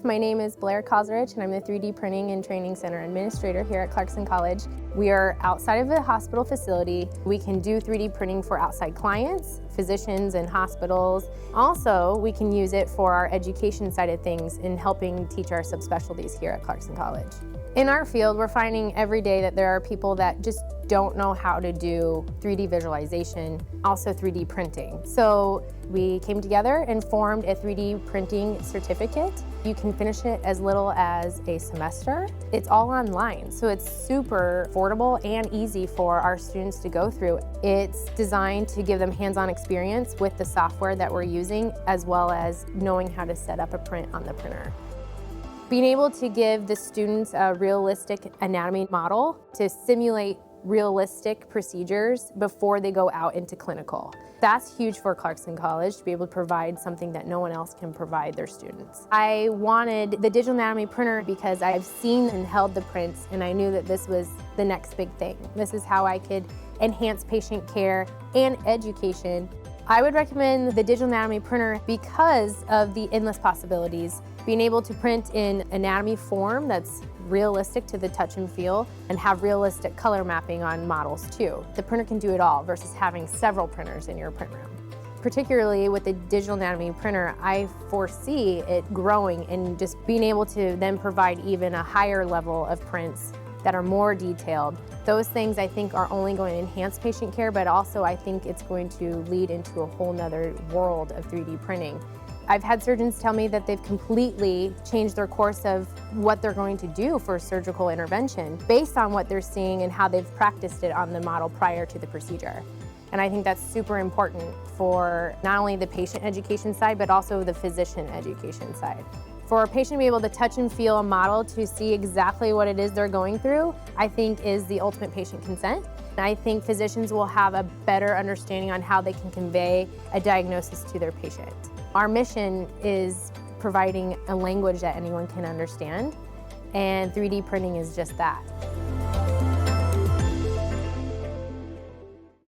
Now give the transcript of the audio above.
My name is Blair Kosrich, and I'm the 3D Printing and Training Center Administrator here at Clarkson College. We are outside of a hospital facility. We can do 3D printing for outside clients, physicians, and hospitals. Also, we can use it for our education side of things in helping teach our subspecialties here at Clarkson College. In our field, we're finding every day that there are people that just don't know how to do 3D visualization, also 3D printing. So we came together and formed a 3D printing certificate. You can finish it as little as a semester. It's all online, so it's super affordable and easy for our students to go through. It's designed to give them hands-on experience with the software that we're using, as well as knowing how to set up a print on the printer. Being able to give the students a realistic anatomy model to simulate realistic procedures before they go out into clinical. That's huge for Clarkson College, to be able to provide something that no one else can provide their students. I wanted the digital anatomy printer because I've seen and held the prints, and I knew that this was the next big thing. This is how I could enhance patient care and education. I would recommend the digital anatomy printer because of the endless possibilities. Being able to print in anatomy form that's realistic to the touch and feel, and have realistic color mapping on models too. The printer can do it all versus having several printers in your print room. Particularly with the digital anatomy printer, I foresee it growing and just being able to then provide even a higher level of prints that are more detailed. Those things I think are only going to enhance patient care, but also I think it's going to lead into a whole nother world of 3D printing. I've had surgeons tell me that they've completely changed their course of what they're going to do for surgical intervention based on what they're seeing and how they've practiced it on the model prior to the procedure. And I think that's super important for not only the patient education side, but also the physician education side. For a patient to be able to touch and feel a model to see exactly what it is they're going through, I think is the ultimate patient consent. And I think physicians will have a better understanding on how they can convey a diagnosis to their patient. Our mission is providing a language that anyone can understand, and 3D printing is just that.